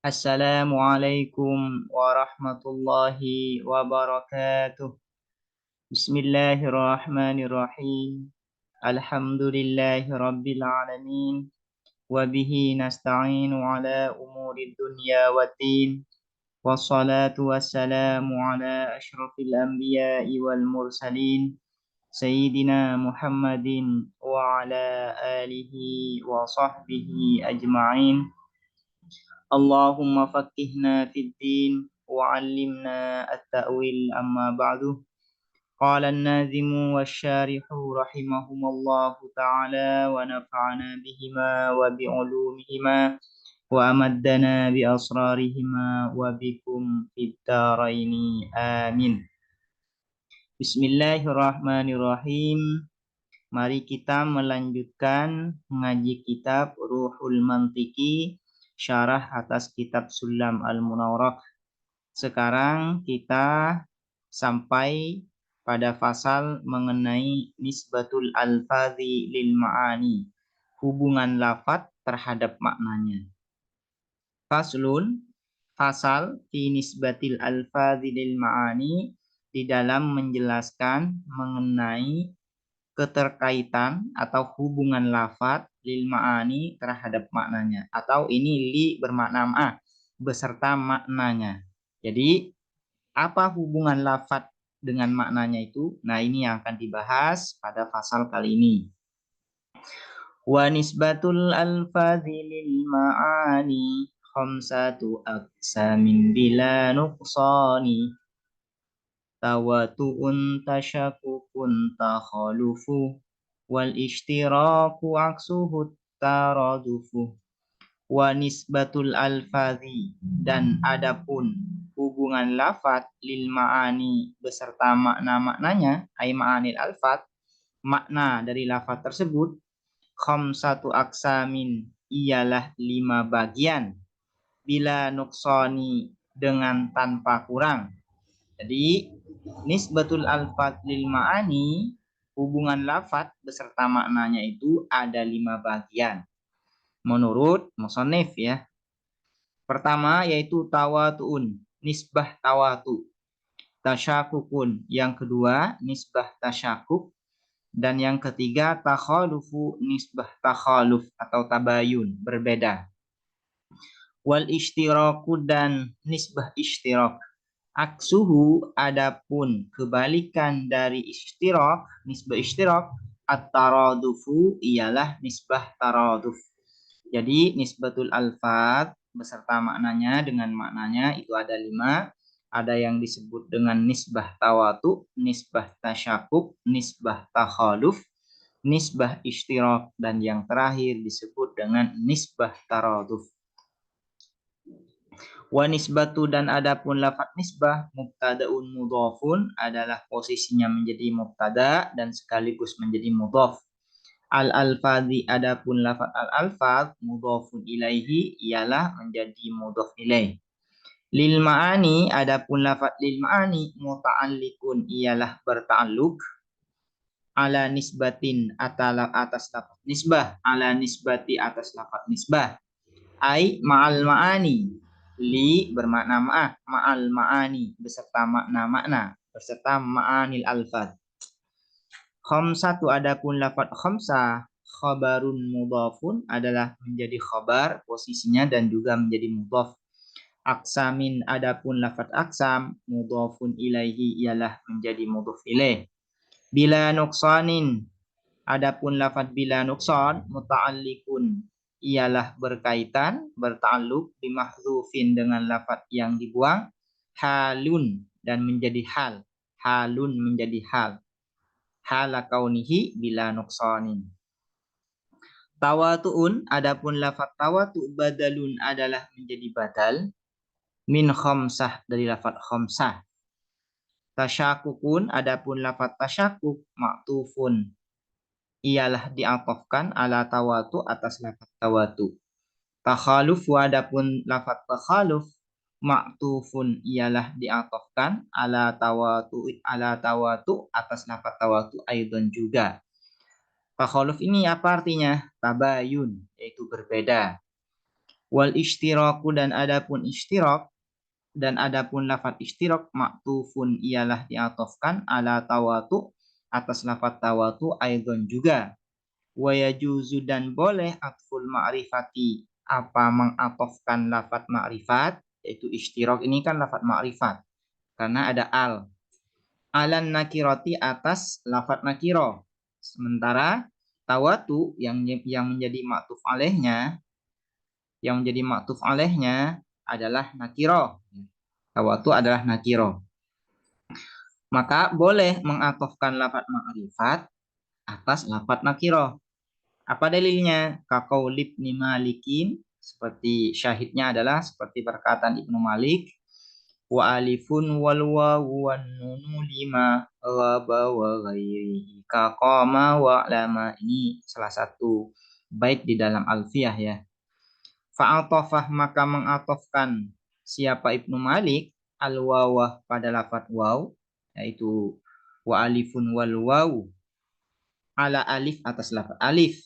Assalamualaikum warahmatullahi wabarakatuh. Bismillahirrahmanirrahim. Alhamdulillahi rabbil alamin. Wabihi nasta'inu ala umuri dunya waddin. Wassalatu wassalamu ala ashrafil anbiya'i wal mursalin. Sayyidina Muhammadin wa ala alihi wa sahbihi ajma'in. Allahumma faqihna fid din wa 'allimna at-ta'wil amma ba'du. Qala an-nazimu wasyarihu rahimahumullahu ta'ala wa nafa'ana bihima wa bi'ulumihima wa amaddana bi asrarihima wa bikum fid dharaini amin. Bismillahirrahmanirrahim. Mari kita melanjutkan mengaji kitab Ruhul Mantiki, syarah atas kitab Sulam Al-Munawwarah. Sekarang kita sampai pada fasal mengenai nisbatul alfazi lil ma'ani, hubungan lafaz terhadap maknanya. Faslun, fasal fi nisbatil alfazi lil ma'ani, di dalam menjelaskan mengenai keterkaitan atau hubungan lafaz lil ma'ani terhadap maknanya, atau ini li bermakna ma beserta maknanya. Jadi apa hubungan lafaz dengan maknanya itu? Nah, ini yang akan dibahas pada pasal kali ini. Wa nisbatul alfazi lil ma'ani khamsatu aqsamin bila nuqsani. Tawatu'un tasyakukun takhalufu wal ishtiraku aksuhu taradufu. Wa nisbatul alfazi, dan adapun hubungan lafaz lil ma'ani beserta makna-maknanya, ai ma'anil alfaz, makna dari lafaz tersebut, khamsatu aksamin, ialah 5 bagian, bila nuqsani, dengan tanpa kurang. Jadi nisbatul alfaz lil ma'ani, hubungan lafaz beserta maknanya itu ada 5 bagian menurut musannif ya. Pertama yaitu tawatu'un, nisbah tawatu. Tasyakukun, yang kedua nisbah tasyakuk, dan yang ketiga takhalufu, nisbah takhaluf atau tabayun, berbeda. Wal ishtiraku, dan nisbah ishtirak. Aksuhu, adapun kebalikan dari ishtirak, nisbah ishtirak, at-taradufu, ialah nisbah taraduf. Jadi nisbatul alfaz beserta maknanya dengan maknanya itu ada 5. Ada yang disebut dengan nisbah tawatu, nisbah tasyakuk, nisbah takhaluf, nisbah ishtirak, dan yang terakhir disebut dengan nisbah taraduf. Wa nisbatu, dan adapun lafaz nisbah, mubtadaun mudhafun, adalah posisinya menjadi mubtada dan sekaligus menjadi mudhaf. Al-alfazi, adapun lafaz al-alfaz, mudhafun ilaihi, ialah menjadi mudhaf ilaih. Lil ma'ani, adapun lafaz lil ma'ani, muta'alliqun, ialah berta'alluq, ala nisbatin, atas lafaz nisbah, ala nisbati, atas lafaz nisbah, ai ma'al ma'ani, li bermakna ma'al ma'ani, beserta makna-makna, beserta ma'anil alfaz. Khamsatu, adapun lafaz khamsah, khabarun mudhafun, adalah menjadi khabar posisinya dan juga menjadi mudhaf. Aksamin, adapun lafaz aksam, mudhafun ilaihi, ialah menjadi mudhaf ilaih. Bila nuqsanin, adapun lafaz bila nuqsan, muta'alliqun, ialah berkaitan, berta'alluq, bimahdzufin, dengan lafaz yang dibuang, halun, dan menjadi hal, halun menjadi hal, hala kaunihi bila nuqsanin. Tawatu'un, adapun lafaz tawatu, badalun, adalah menjadi badal, min khamsah, dari lafaz khamsah. Tasyakukun, adapun lafaz tasyakuk, maktufun, ialah diatofkan ala tawatu, atas lafaz tawatu. Takhaluf, adapun lafaz takhaluf, maktufun, ialah diatofkan ala tawatu, atas lafaz tawatu aidon juga. Takhaluf ini apa artinya? Tabayun, yaitu berbeda. Wal ishtiraku dan adapun ishtirak dan adapun lafat ishtirak maktufun ialah diatofkan ala tawatu atas lafat tawatu aidon juga. Wa yajuzu dan boleh atful ma'rifati apa mengatofkan lafat ma'rifat, yaitu ishtirak ini kan lafat ma'rifat karena ada al. Alan nakiroti atas lafat nakiro. Sementara tawatu yang menjadi maktuf alaihnya adalah nakiro. Tawatu adalah nakiro. Maka boleh mengatofkan lafat ma'rifat atas lafat nakiro. Apa dalilnya? Kaqauli Ibnu Malikin, seperti syahidnya adalah seperti perkataan Ibnu Malik, wa alifun wal wawu wan nunu lima ghaba wa ghairihi kaqama wa lama. Ini salah satu bait di dalam Alfiyah ya. Fa'atofah maka mengatofkan siapa Ibnu Malik al-wawah pada lafat waw, yaitu wa alifun wal wawu ala alif atas lafat alif.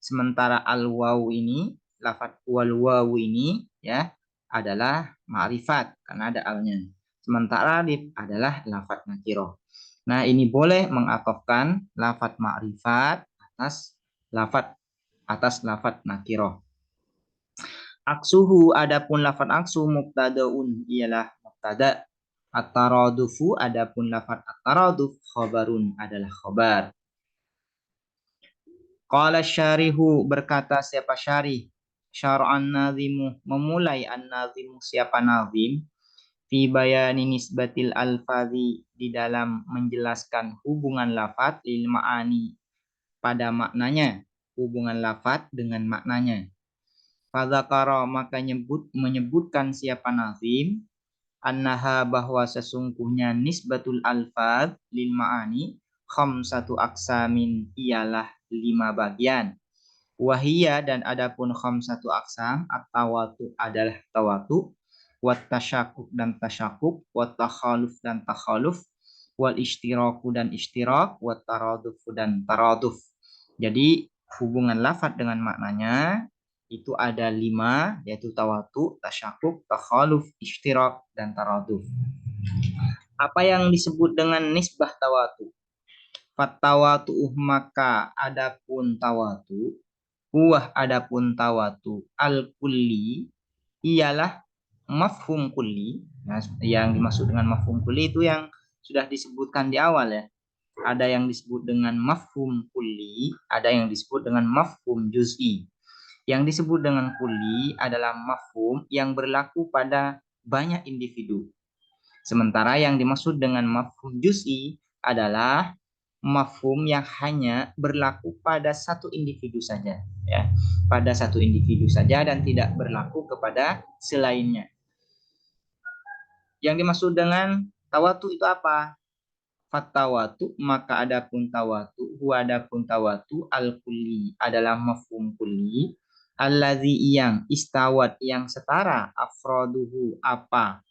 Sementara al-wawu ini, lafat wal-wawu ini ya adalah ma'rifat karena ada alnya. Sementara alif adalah lafat nakiroh. Nah, ini boleh mengatofkan lafat ma'rifat atas lafat nakiroh. Aksuhu adapun lafat aksu mubtadaun ialah mubtada. At-taradufu adapun lafat at-taraduf khabarun adalah khabar. Qala syarihu berkata siapa syarih, syar'an nazimu memulai an-nazimu siapa nazim, fi bayani nisbatil alfazi di dalam menjelaskan hubungan lafaz lil ma'ani pada maknanya, hubungan lafaz dengan maknanya. Fadzakara maka menyebutkan siapa nazim, annaha bahwa sesungguhnya nisbatul alfaz lil ma'ani khamsatu aksamin ialah 5 bagian. Wahia dan adapun khamsatu aksam at-tawatu adalah tawatu, wat tasyakuk dan tasyakuk, wat takhaluf dan takhaluf, wal ishtiraku dan ishtirak, wat taraduf dan taraduf. Jadi hubungan lafaz dengan maknanya itu ada 5, yaitu tawatu, tasyakuk, takhaluf, ishtirak dan taraduf. Apa yang disebut dengan nisbah tawatu? Fatawatu maka adapun tawatu, adapun tawatu al-kulli ialah mafhum kulli. Nah, yang dimaksud dengan mafhum kulli itu yang sudah disebutkan di awal ya. Ada yang disebut dengan mafhum kulli, ada yang disebut dengan mafhum juz'i. Yang disebut dengan kulli adalah mafhum yang berlaku pada banyak individu. Sementara yang dimaksud dengan mafhum juz'i adalah mafhum yang hanya berlaku pada satu individu saja ya, pada satu individu saja dan tidak berlaku kepada selainnya. Yang dimaksud dengan tawatu itu apa? Fatawatu maka adapun tawatu al-kulli adalah mafhum kulli allazi yang istawat yang setara afroduhu apa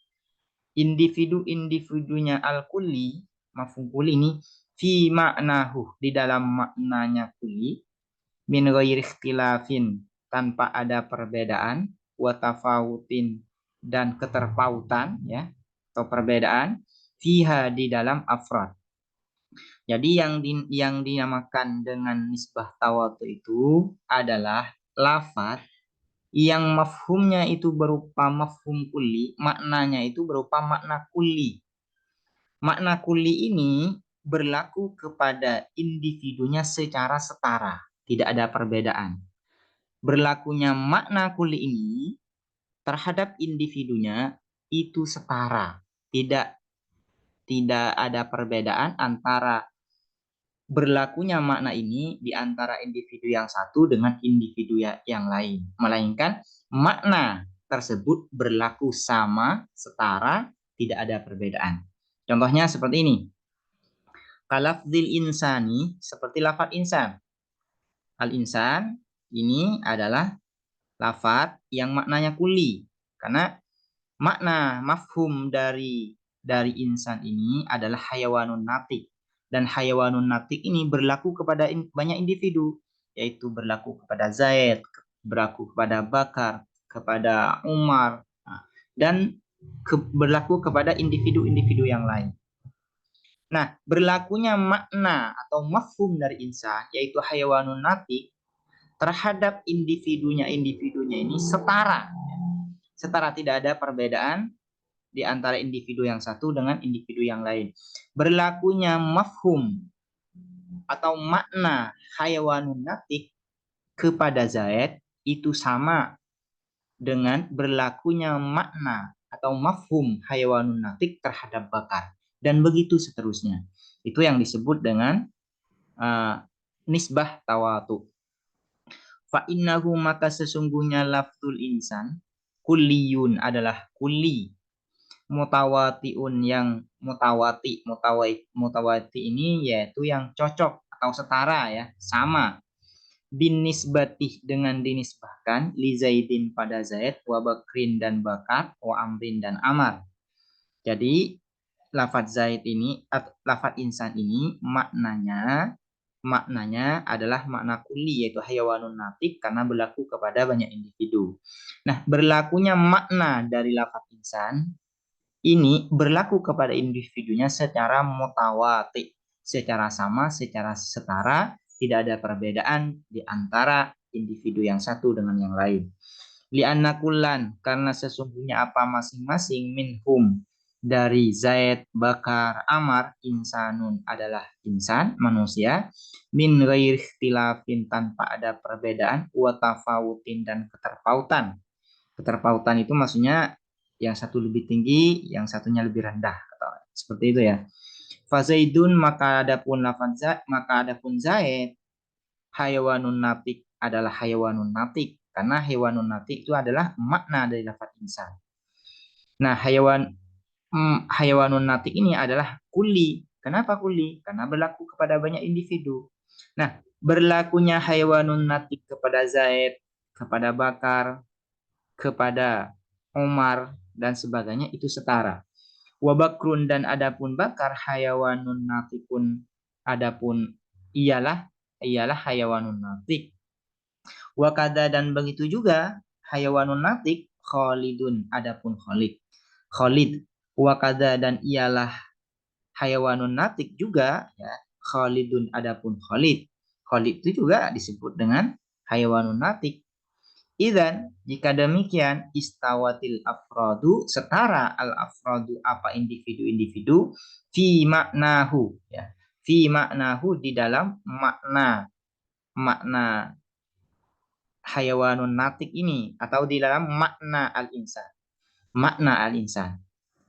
individu-individunya al-kulli, mafhum kulli ini fi maknahu di dalam maknanya kulli, min ghairi ikhtilafin tanpa ada perbedaan, wa tafawutin dan keterpautan ya atau perbedaan, fiha di dalam afrad. Jadi yang dinamakan dengan nisbah tawatu itu adalah lafaz yang mafhumnya itu berupa mafhum kulli, maknanya itu berupa makna kulli. Makna kulli ini berlaku kepada individunya secara setara, tidak ada perbedaan. Berlakunya makna kulli ini terhadap individunya itu setara, tidak ada perbedaan antara berlakunya makna ini di antara individu yang satu dengan individu yang lain, melainkan makna tersebut berlaku sama, setara, tidak ada perbedaan. Contohnya seperti ini. Kalafzil insani, seperti lafaz insan. Al-insan ini adalah lafaz yang maknanya kulli. Karena makna mafhum dari insan ini adalah hayawanun natik. Dan hayawanun natik ini berlaku kepada banyak individu, yaitu berlaku kepada Zaid, berlaku kepada Bakar, kepada Umar, dan berlaku kepada individu-individu yang lain. Nah, berlakunya makna atau mafhum dari insan, yaitu hayawanun natik, terhadap individunya ini setara. Setara, tidak ada perbedaan di antara individu yang satu dengan individu yang lain. Berlakunya mafhum atau makna hayawanun natik kepada Zaid itu sama dengan berlakunya makna atau mafhum hayawanun natik terhadap Bakar. Dan begitu seterusnya. Itu yang disebut dengan nisbah tawatu. Fa'innahu, maka sesungguhnya lafzul insan kulliyun adalah kulli, mutawatiun yang mutawati ini yaitu yang cocok atau setara, ya, sama, bin nisbatih dengan dinisbahkan, li Zaidin pada Zaid, wa Bakrin dan Bakar, wa Amrin dan Amar. Jadi lafaz Zaid ini, lafaz insan ini maknanya adalah makna kulli, yaitu hayawanun natik, karena berlaku kepada banyak individu. Nah, berlakunya makna dari lafaz insan ini berlaku kepada individunya secara mutawati, secara sama, secara setara, tidak ada perbedaan di antara individu yang satu dengan yang lain. Li'anna kullan, karena sesungguhnya apa masing-masing, minhum, dari Zaid, Bakar, Amar, insanun adalah insan, manusia, min ghairi ikhtilafin, tanpa ada perbedaan, wa tafawutin, dan keterpautan. Keterpautan itu maksudnya yang satu lebih tinggi, yang satunya lebih rendah, seperti itu ya. Fazaidun, maka adapun Zaid, hayawanun natik adalah hayawanun natik, karena hayawanun natik itu adalah makna dari lafaz insan. Nah, hayawanun natik ini adalah kulli. Kenapa kulli? Karena berlaku kepada banyak individu. Nah, berlakunya hayawanun natik kepada Zaid, kepada Bakar, kepada Umar, dan sebagainya itu setara. Wabakrun, dan adapun Bakar, hayawanun natikun, adapun ialah hayawanun natik. Wakada, dan begitu juga hayawanun natik, Khalidun, adapun Khalid. Wakada, dan ialah hayawanun natik juga, ya, Khalidun, adapun Khalid itu juga disebut dengan hayawanun natik. Idzan, jika demikian, istawatil afradu, setara al afradu apa individu-individu, fi maknahu, ya, fi maknahu, di dalam makna hayawanun natik ini, atau di dalam makna al-insan,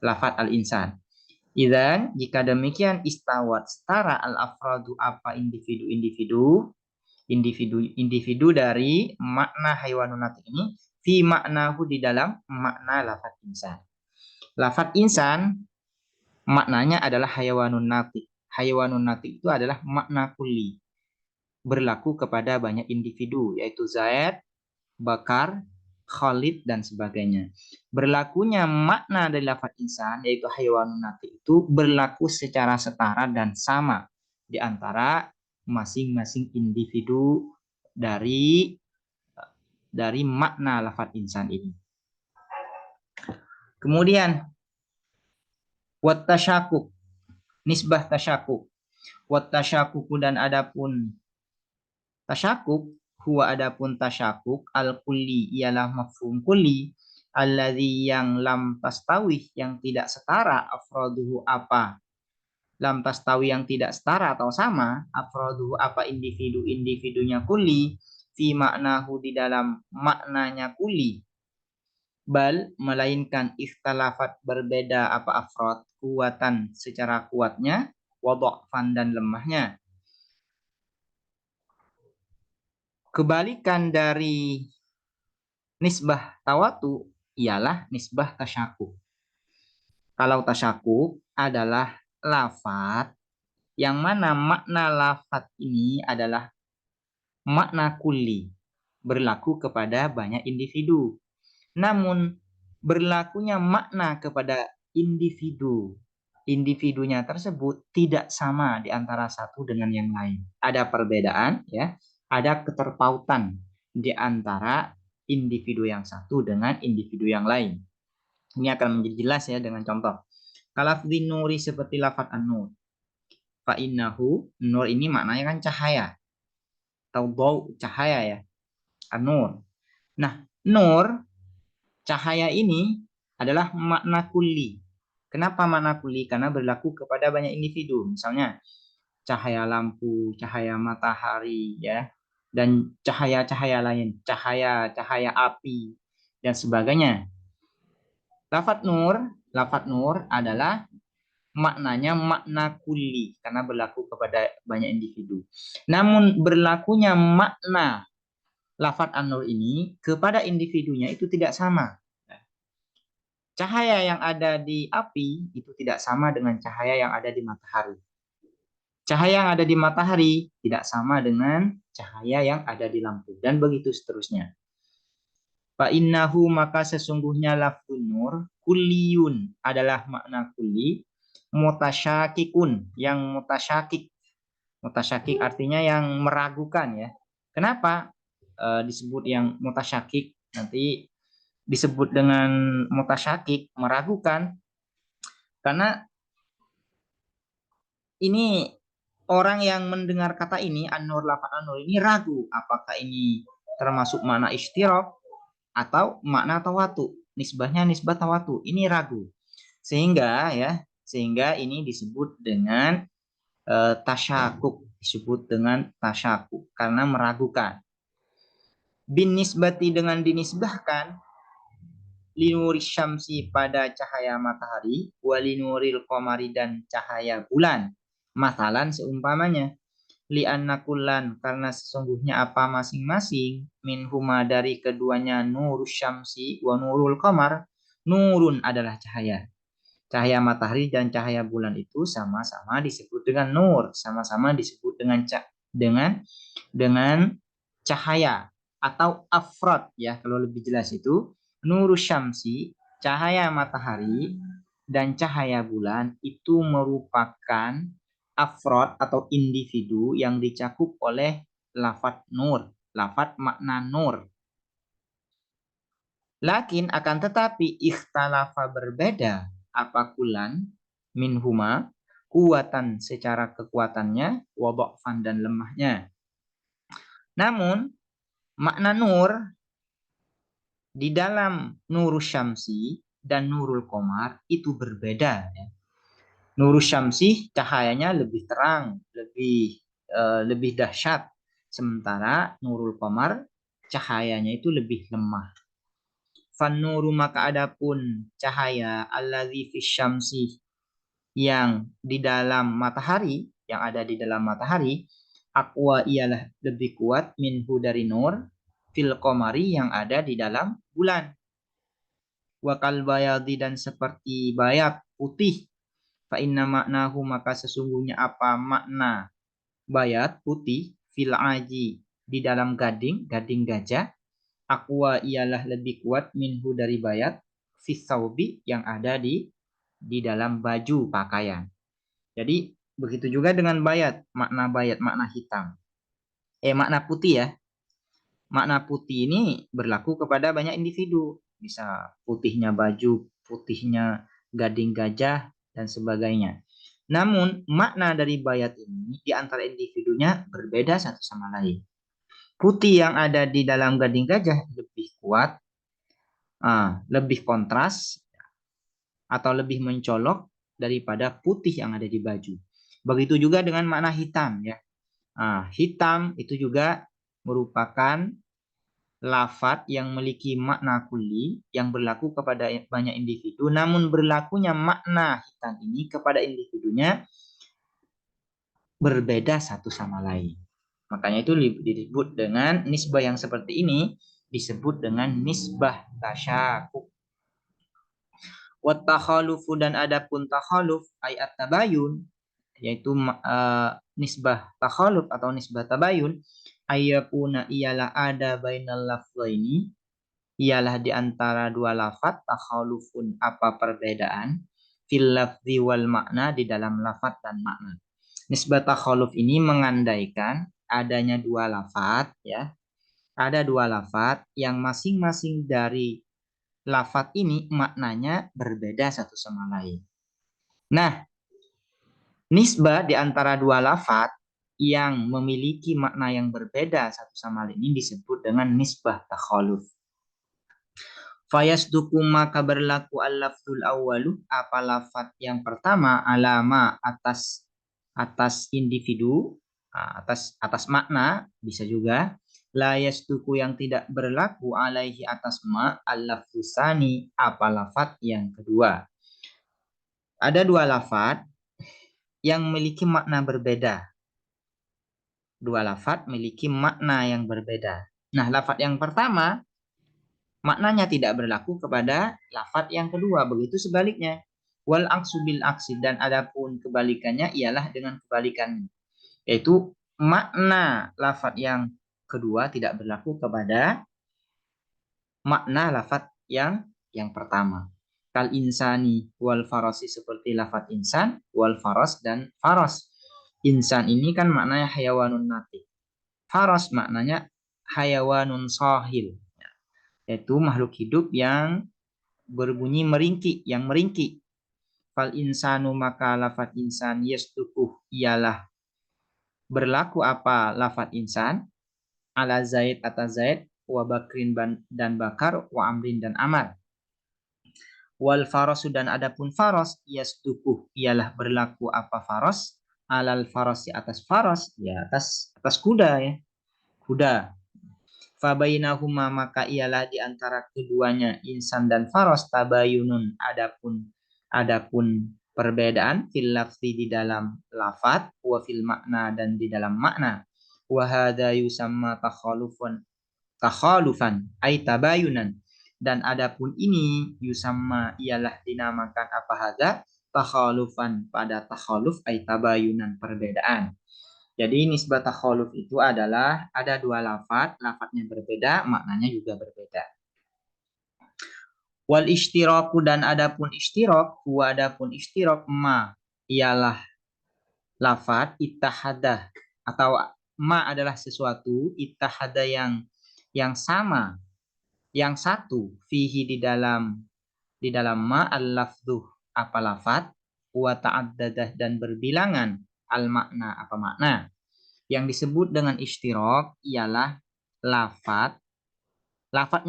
lafaz al-insan. Idzan, jika demikian, istawat, setara al afradu apa individu dari makna hayawanun natik ini, fi maknahu, di dalam makna lafaz insan. Lafaz insan maknanya adalah hayawanun natik. Hayawanun natik itu adalah makna kulli, berlaku kepada banyak individu, yaitu Zaid, Bakar, Khalid, dan sebagainya. Berlakunya makna dari lafaz insan, yaitu hayawanun natik, itu berlaku secara setara dan sama di antara masing-masing individu dari makna lafaz insan ini. Kemudian wat tasyakuk, nisbah tasyakuk. Wat tasyakuku, dan adapun tasyakuk, huwa, adapun tasyakuk, al kulli, ialah mafhum kulli, alladzi, yang lam tastawih, yang tidak setara, afraduhu apa lam tastawi, yang tidak setara atau sama, afraduhu apa individu-individunya kulli, fi maknahu, di dalam maknanya kulli, bal, melainkan ikhtalafat, berbeda apa afrad, kuatan secara kuatnya, wadha'fan, dan lemahnya. Kebalikan dari nisbah tawatu ialah nisbah tasyakuk. Kalau tasyakuk adalah lafaz yang mana makna lafaz ini adalah makna kulli, berlaku kepada banyak individu. Namun berlakunya makna kepada individunya tersebut tidak sama di antara satu dengan yang lain. Ada perbedaan, ya, ada keterpautan di antara individu yang satu dengan individu yang lain. Ini akan menjadi jelas ya dengan contoh. Kalafdhin nuri seperti lafadz an-nur. Fa innahu, nur ini maknanya kan cahaya. Atau bau cahaya ya. An-nur. Nah, nur cahaya ini adalah makna kulli. Kenapa makna kulli? Karena berlaku kepada banyak individu. Misalnya cahaya lampu, cahaya matahari ya, dan cahaya-cahaya lain, cahaya api dan sebagainya. Lafadz nur adalah maknanya makna kulli karena berlaku kepada banyak individu. Namun berlakunya makna lafadz an-nur ini kepada individunya itu tidak sama. Cahaya yang ada di api itu tidak sama dengan cahaya yang ada di matahari. Cahaya yang ada di matahari tidak sama dengan cahaya yang ada di lampu. Dan begitu seterusnya. Fa innahu maka sesungguhnya lafzun nur kulliyun adalah makna kulli, mutasyakikun yang mutasyakik. Mutasyakik artinya yang meragukan ya. Kenapa disebut yang mutasyakik? Nanti disebut dengan mutasyakik, meragukan, karena ini orang yang mendengar kata ini an-nur, lafaz an-nur ini ragu apakah ini termasuk makna istirak atau makna tawatu, nisbahnya nisbah tawatu, ini ragu, sehingga ini disebut dengan tasyakuk, disebut dengan tasyakuk karena meragukan. Bin nisbati dengan dinisbahkan linuri syamsi pada cahaya matahari, walinuril qamari dan cahaya bulan. Masalan seumpamanya, li'anna kullan karena sesungguhnya apa masing-masing minhuma dari keduanya nurus syamsi wa nurul qamar, nurun adalah cahaya. Cahaya matahari dan cahaya bulan itu sama-sama disebut dengan nur, sama-sama disebut dengan cahaya atau afrod ya, kalau lebih jelas itu nurus syamsi, cahaya matahari dan cahaya bulan itu merupakan afrod atau individu yang dicakup oleh lafadz nur, lafadz makna nur. Lakin akan tetapi ikhtalafa berbeda apa kulan minhuma kuatan secara kekuatannya, wadhafan dan lemahnya. Namun makna nur di dalam nurus syamsi dan nurul qamar itu berbeda ya. Nurus syamsi cahayanya lebih terang, lebih dahsyat, sementara nurul qamar cahayanya itu lebih lemah. Fannuru maka adapun cahaya alladzi fisyamsi yang di dalam matahari, yang ada di dalam matahari, aqwa ialah lebih kuat minhu dari nur fil qamari yang ada di dalam bulan. Wa kal bayadi dan seperti bayat putih. Fa inna maknahu maka sesungguhnya apa makna bayat putih fil aji di dalam gading gajah, aqwa ialah lebih kuat minhu dari bayat fis saubi yang ada di dalam baju pakaian. Jadi begitu juga dengan bayat, makna hitam. Makna putih ya. Makna putih ini berlaku kepada banyak individu. Bisa putihnya baju, putihnya gading gajah, dan sebagainya. Namun makna dari bayat ini di antara individunya berbeda satu sama lain. Putih yang ada di dalam gading gajah lebih kuat, lebih kontras, atau lebih mencolok daripada putih yang ada di baju. Begitu juga dengan makna hitam ya. Hitam itu juga merupakan lafadz yang memiliki makna kulli yang berlaku kepada banyak individu, namun berlakunya makna hitam ini kepada individunya berbeda satu sama lain. Makanya itu disebut dengan nisbah yang seperti ini disebut dengan nisbah tasyakuk. Wat takhalufu dan adapun takhaluf ayat tabayun, yaitu nisbah takhaluf atau nisbah tabayun, ayakuna ialah ada bainal lafzaini, ialah di antara dua lafaz, takhalufun apa perbedaan, fil lafzi wal makna di dalam lafaz dan makna. Nisbah takhaluf ini mengandaikan adanya dua lafaz ya, Ada dua lafadz yang masing-masing dari lafadz ini maknanya berbeda satu sama lain. Nah, nisbah di antara dua lafadz yang memiliki makna yang berbeda satu sama lain ini disebut dengan nisbah takhaluf. Fayasduku maka berlaku al-lafzul awwalu, apa lafadz yang pertama alama atas individu, atas makna, bisa juga la yasduku yang tidak berlaku alaihi atas ma al-lafzusani, apa lafadz yang kedua. Ada dua lafadz yang memiliki makna berbeda. Dua lafadz memiliki makna yang berbeda. Nah, lafadz yang pertama maknanya tidak berlaku kepada lafadz yang kedua. Begitu sebaliknya. Wal aksu bil aksi, dan adapun kebalikannya ialah dengan kebalikannya. Yaitu makna lafadz yang kedua tidak berlaku kepada makna lafadz yang pertama. Kal insani wal farasi, seperti lafadz insan, wal faras dan faras. Insan ini kan maknanya hayawanun natik. Faras maknanya hayawanun sahil, yaitu makhluk hidup yang berbunyi meringki, yang meringki. Fal insanu maka lafadz insan yasduquh ialah berlaku apa lafadz insan ala Zaid atas Zaid, wa Bakrin dan Bakar, wa Amrin dan Amar. Wal farasu, dan adapun faros yasduquh ialah berlaku apa faros alal farasi atas faros, ya atas kuda, ya kuda. Fabainahuma maka ialah di antara keduanya insan dan faros tabayunun, adapun perbedaan fil lafzi di dalam lafadz, wa fil makna dan di dalam makna. Wa hadza yusamma takhalufan ay tabayunan, dan adapun ini yusamma ialah dinamakan apa hadza takhalufan, pada takhaluf ay tabayunan, perbedaan. Jadi nisbah takhaluf itu adalah ada dua lafadz, lafadznya berbeda, maknanya juga berbeda. Wal ishtiraku, dan adapun ishtirak, wa adapun ishtirak ma ialah lafadz ittahadah, atau ma adalah sesuatu ittahada yang sama, yang satu, fihi di dalam ma al-lafdhu apa lafadz, wa ta'addadah dan berbilangan, al makna apa makna. Yang disebut dengan ishtirak ialah lafadznya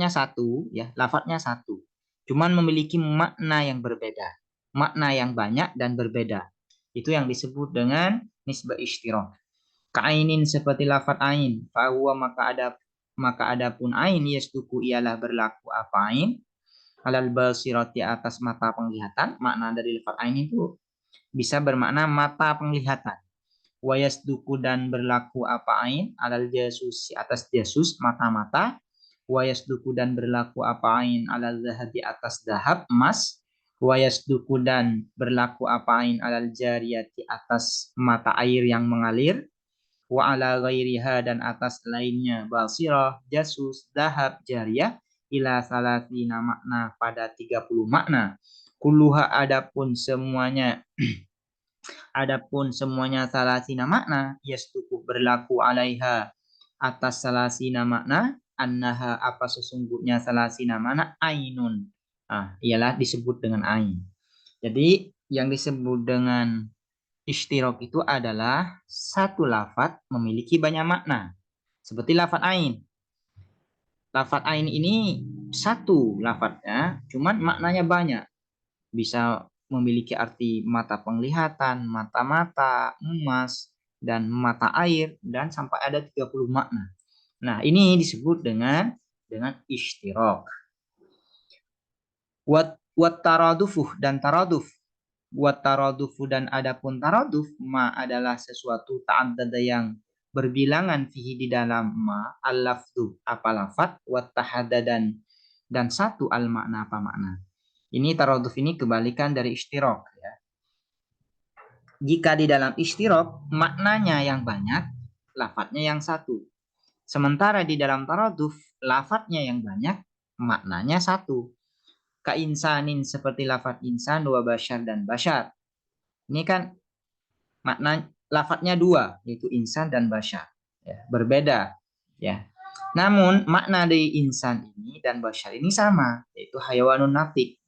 satu, ya, lafadznya satu, cuman memiliki makna yang berbeda, makna yang banyak dan berbeda. Itu yang disebut dengan nisbah ishtirak. Ka'ainin, seperti lafadz ain, fahuwa maka adapun ain yasduku ialah berlaku apa ain alal basirati atas mata penglihatan. Makna dari lafadz ain itu bisa bermakna mata penglihatan. Wa yasduku, dan berlaku apa ain alal jasus atas jasus mata-mata. Wa yasduku, dan berlaku apa ain alal zahabi atas zahab emas. Wa yasduku, dan berlaku apa ain alal jariyati atas mata air yang mengalir. Wa ala ghairiha, dan atas lainnya basirah, jasus, zahab, jariyah, ila salatina makna, pada 30 makna. Kulluha, adapun semuanya salasina makna, yasduku berlaku alaiha atas salasina makna, annaha apa sesungguhnya salasina makna ainun, ialah disebut dengan ain. Jadi yang disebut dengan ishtirak itu adalah satu lafadz memiliki banyak makna. Seperti lafadz ain. Lafadz ain ini satu lafadznya, cuman maknanya banyak. Bisa memiliki arti mata penglihatan, mata-mata, emas, dan mata air, dan sampai ada 30 makna. Nah, ini disebut dengan ishtirak. Wat taradufuh, dan taraduf. Wat taradufu, dan adapun taraduf ma adalah sesuatu ta'addada yang berbilangan fihi di dalam ma al-lafdu apa lafadz, wat tahadda dan satu al makna apa makna. Ini taraduf ini kebalikan dari ishtirak, ya. Jika di dalam ishtirak maknanya yang banyak, lafadznya yang satu. Sementara di dalam taraduf lafadznya yang banyak, maknanya satu. Ka insanin, seperti lafadz insan, wa basyar dan basyar. Ini kan makna lafadznya dua, yaitu insan dan basyar, ya, berbeda, ya. Namun makna dari insan ini dan bashar ini sama, yaitu hayawanun natik.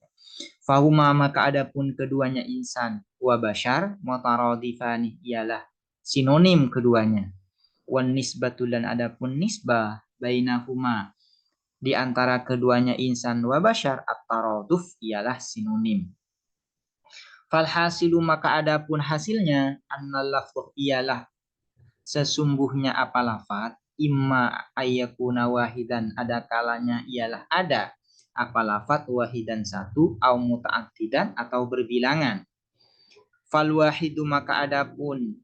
Fahuma maka adapun keduanya insan wa bashar mutaradifani ialah sinonim keduanya. Wan nisbatul dan adapun nisbah bainahuma di antara keduanya insan wa bashar at-taraduf ialah sinonim. Falhasilu maka adapun hasilnya annal lafdh ialah sesungguhnya apa lafad imma ayyakuna wahidan ada kalanya ialah ada apa lafad wahidan satu au muta'addidan atau berbilangan. Fal wahidu maka adapun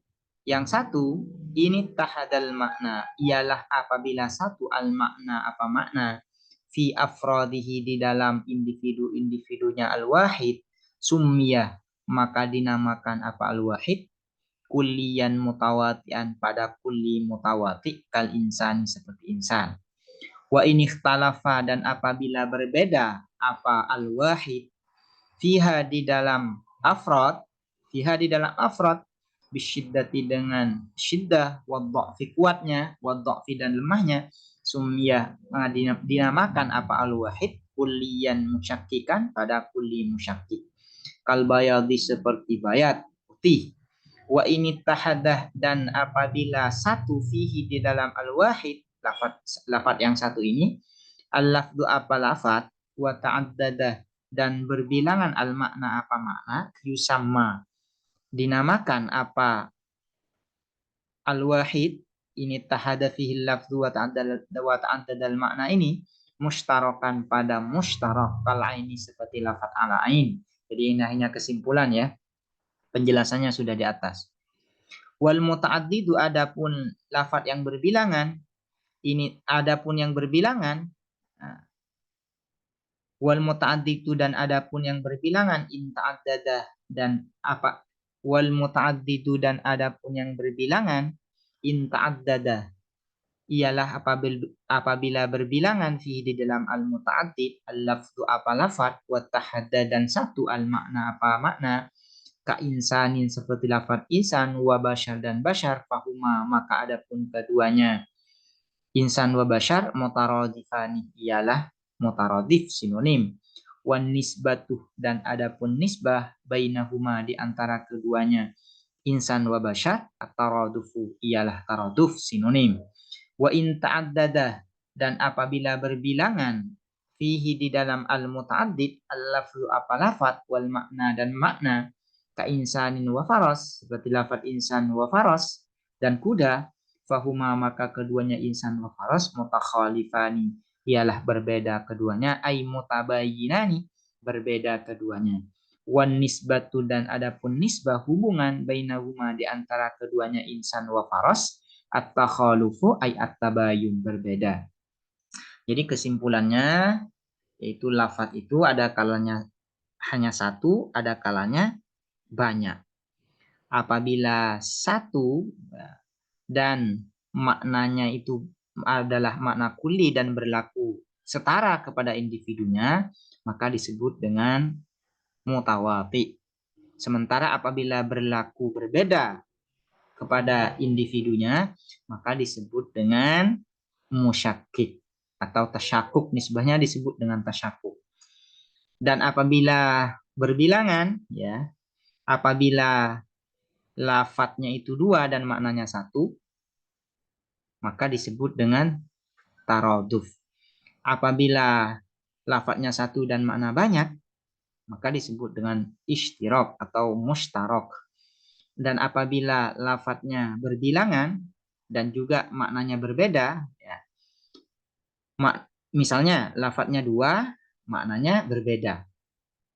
yang satu ini tahadal makna ialah apabila satu al makna apa makna fi afradihi di dalam individu-individunya al wahid summiyah maka dinamakan apa al wahid kulliyan mutawatian pada kulli mutawati kal insani seperti insan. Wa ini ikhtalafa dan apabila berbeda apa al wahid fiha di dalam afrad bisyiddati dengan syiddah wadda'fi kuatnya wadda'fi dan lemahnya sumiyah dinamakan apa al-wahid kulliyan musyakkikan pada kulli musyakkik kal bayadi seperti bayat putih wa ini tahadah dan apabila satu fihi di dalam al-wahid lafad yang satu ini al-lafdu apa lafad wa ta'addadah dan berbilangan al-makna apa makna yusamma dinamakan apa al-wahid ini tahada fihi lafzu wa ta'addadal makna ini mustarakan pada mustarak kal aini seperti lafaz ala ain. Jadi ini hanya kesimpulan ya. Penjelasannya sudah di atas. Wal muta'addidu adapun lafaz yang berbilangan ini adapun yang berbilangan wal muta'addidu dan adapun yang berbilangan in ta'addada dan apa wal muta'addidu dan adapun yang berbilangan in ta'addada ialah apabila berbilangan fi di dalam al muta'addid al lafdu apa lafad wa tahadda dan satu al makna apa makna ka insanin seperti lafad insan wa bashar dan bashar fahuma maka adapun keduanya insan wa bashar mutaradifani ialah mutaradif sinonim wan nisbatuh dan adapun nisbah bainahuma di antara keduanya insan wa bashar at-taradufu ialah taraduf sinonim wa in ta'addada dan apabila berbilangan fihi di dalam al-muta'addid al-lafzu apa lafad wal makna dan makna ka insanin wa faras seperti lafad insan wa faras dan kuda fahuma maka keduanya insan wa faras mutakhalifani ialah berbeda keduanya ay mutabayyinani berbeda keduanya wan nisbatu dan adapun nisbah hubungan bainahuma di antara keduanya insan wa faras at-takhalufu ay at-tabayun berbeda. Jadi kesimpulannya yaitu lafaz itu ada kalanya hanya satu, ada kalanya banyak. Apabila satu dan maknanya itu adalah makna kulli dan berlaku setara kepada individunya, maka disebut dengan mutawati. Sementara apabila berlaku berbeda kepada individunya, maka disebut dengan musyakkik atau tasyakuk. Nisbahnya disebut dengan tasyakuk. Dan apabila berbilangan, ya, apabila lafadznya itu dua dan maknanya satu, maka disebut dengan taraduf. Apabila lafadznya satu dan makna banyak, maka disebut dengan ishtirak atau mushtarak. Dan apabila lafadznya berbilangan dan juga maknanya berbeda, ya, misalnya lafadznya dua, maknanya berbeda.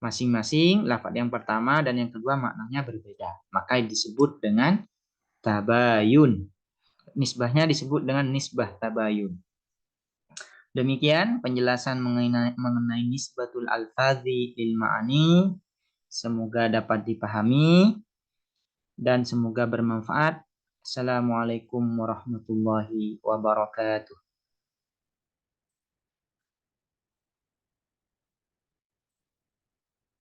Masing-masing lafadz yang pertama dan yang kedua maknanya berbeda. Maka disebut dengan tabayun. Nisbahnya disebut dengan nisbah tabayun. Demikian penjelasan mengenai nisbatul alfazi lil ma'ani. Semoga dapat dipahami dan semoga bermanfaat. Assalamualaikum warahmatullahi wabarakatuh.